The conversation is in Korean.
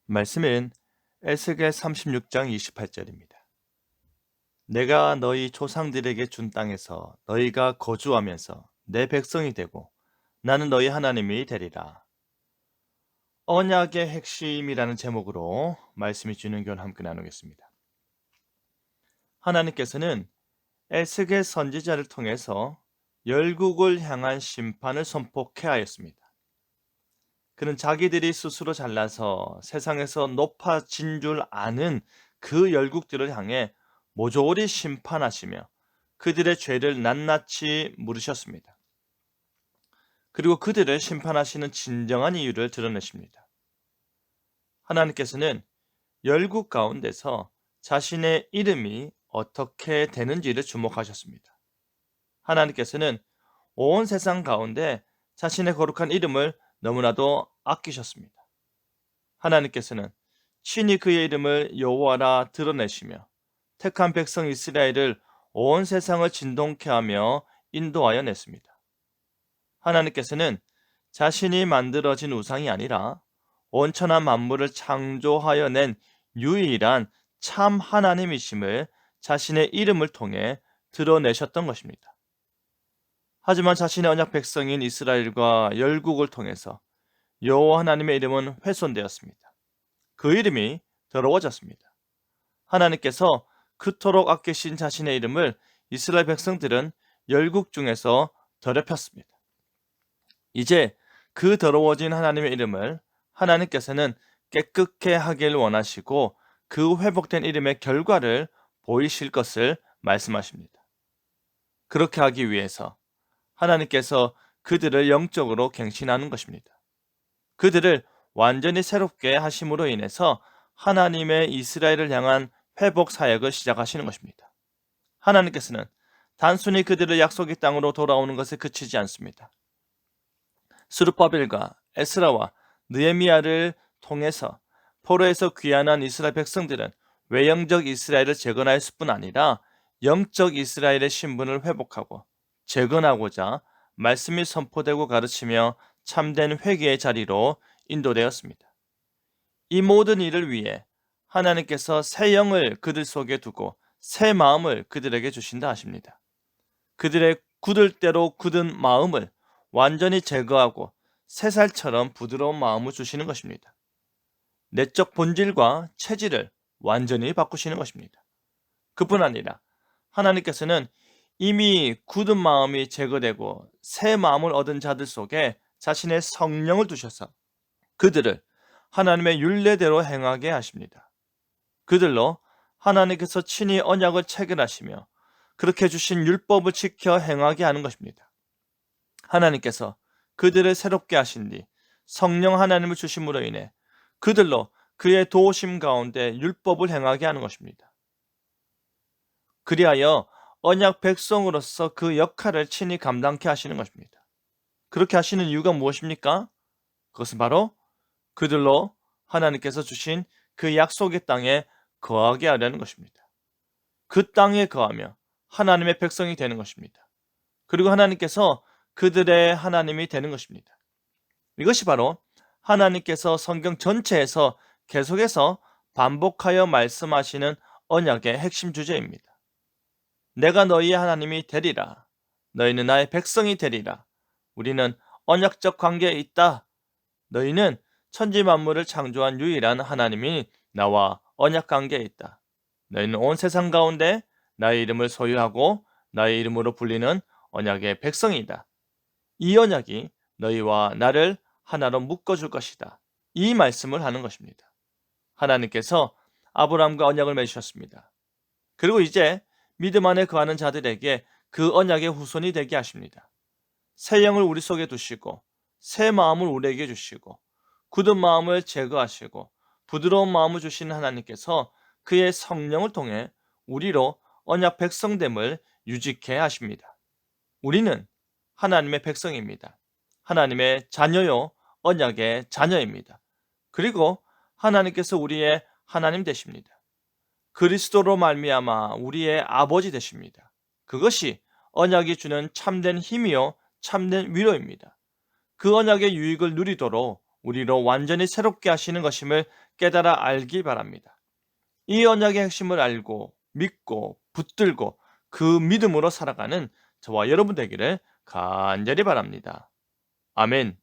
말씀은 에스겔 36장 28절입니다. 내가 너희 조상들에게 준 땅에서 너희가 거주하면서 내 백성이 되고 나는 너희 하나님이 되리라. 언약의 핵심이라는 제목으로 말씀이 주는 교훈 함께 나누겠습니다. 하나님께서는 에스겔 선지자를 통해서 열국을 향한 심판을 선포케 하였습니다. 그는 자기들이 스스로 잘나서 세상에서 높아진 줄 아는 그 열국들을 향해 모조리 심판하시며 그들의 죄를 낱낱이 물으셨습니다. 그리고 그들을 심판하시는 진정한 이유를 드러내십니다. 하나님께서는 열국 가운데서 자신의 이름이 어떻게 되는지를 주목하셨습니다. 하나님께서는 온 세상 가운데 자신의 거룩한 이름을 너무나도 아끼셨습니다. 하나님께서는 친히 그의 이름을 여호와라 드러내시며 택한 백성 이스라엘을 온 세상을 진동케 하며 인도하여 냈습니다. 하나님께서는 자신이 만들어진 우상이 아니라 온천한 만물을 창조하여 낸 유일한 참 하나님이심을 자신의 이름을 통해 드러내셨던 것입니다. 하지만 자신의 언약 백성인 이스라엘과 열국을 통해서 여호와 하나님의 이름은 훼손되었습니다. 그 이름이 더러워졌습니다. 하나님께서 그토록 아끼신 자신의 이름을 이스라엘 백성들은 열국 중에서 더럽혔습니다. 이제 그 더러워진 하나님의 이름을 하나님께서는 깨끗게 하길 원하시고 그 회복된 이름의 결과를 보이실 것을 말씀하십니다. 그렇게 하기 위해서 하나님께서 그들을 영적으로 갱신하는 것입니다. 그들을 완전히 새롭게 하심으로 인해서 하나님의 이스라엘을 향한 회복 사역을 시작하시는 것입니다. 하나님께서는 단순히 그들을 약속의 땅으로 돌아오는 것에 그치지 않습니다. 스룹바벨과 에스라와 느헤미야를 통해서 포로에서 귀환한 이스라엘 백성들은 외형적 이스라엘을 재건하였을 뿐 아니라 영적 이스라엘의 신분을 회복하고 재건하고자 말씀이 선포되고 가르치며 참된 회개의 자리로 인도되었습니다. 이 모든 일을 위해 하나님께서 새 영을 그들 속에 두고 새 마음을 그들에게 주신다 하십니다. 그들의 굳을 대로 굳은 마음을 완전히 제거하고 새 살처럼 부드러운 마음을 주시는 것입니다. 내적 본질과 체질을 완전히 바꾸시는 것입니다. 그뿐 아니라 하나님께서는 이미 굳은 마음이 제거되고 새 마음을 얻은 자들 속에 자신의 성령을 두셔서 그들을 하나님의 율례대로 행하게 하십니다. 그들로 하나님께서 친히 언약을 체결하시며 그렇게 주신 율법을 지켜 행하게 하는 것입니다. 하나님께서 그들을 새롭게 하신 뒤 성령 하나님을 주심으로 인해 그들로 그의 도우심 가운데 율법을 행하게 하는 것입니다. 그리하여 언약 백성으로서 그 역할을 친히 감당케 하시는 것입니다. 그렇게 하시는 이유가 무엇입니까? 그것은 바로 그들로 하나님께서 주신 그 약속의 땅에 거하게 하려는 것입니다. 그 땅에 거하며 하나님의 백성이 되는 것입니다. 그리고 하나님께서 그들의 하나님이 되는 것입니다. 이것이 바로 하나님께서 성경 전체에서 계속해서 반복하여 말씀하시는 언약의 핵심 주제입니다. 내가 너희의 하나님이 되리라. 너희는 나의 백성이 되리라. 우리는 언약적 관계에 있다. 너희는 천지 만물을 창조한 유일한 하나님이 나와 언약 관계에 있다. 너희는 온 세상 가운데 나의 이름을 소유하고 나의 이름으로 불리는 언약의 백성이다. 이 언약이 너희와 나를 하나로 묶어줄 것이다. 이 말씀을 하는 것입니다. 하나님께서 아브라함과 언약을 맺으셨습니다. 그리고 이제 믿음 안에 거하는 자들에게 그 언약의 후손이 되게 하십니다. 새 영을 우리 속에 두시고 새 마음을 우리에게 주시고 굳은 마음을 제거하시고 부드러운 마음을 주시는 하나님께서 그의 성령을 통해 우리로 언약 백성됨을 유지케 하십니다. 우리는 하나님의 백성입니다. 하나님의 자녀요 언약의 자녀입니다. 그리고 하나님께서 우리의 하나님 되십니다. 그리스도로 말미암아 우리의 아버지 되십니다. 그것이 언약이 주는 참된 힘이요 참된 위로입니다. 그 언약의 유익을 누리도록 우리로 완전히 새롭게 하시는 것임을 깨달아 알기 바랍니다. 이 언약의 핵심을 알고 믿고 붙들고 그 믿음으로 살아가는 저와 여러분 되기를 간절히 바랍니다. 아멘.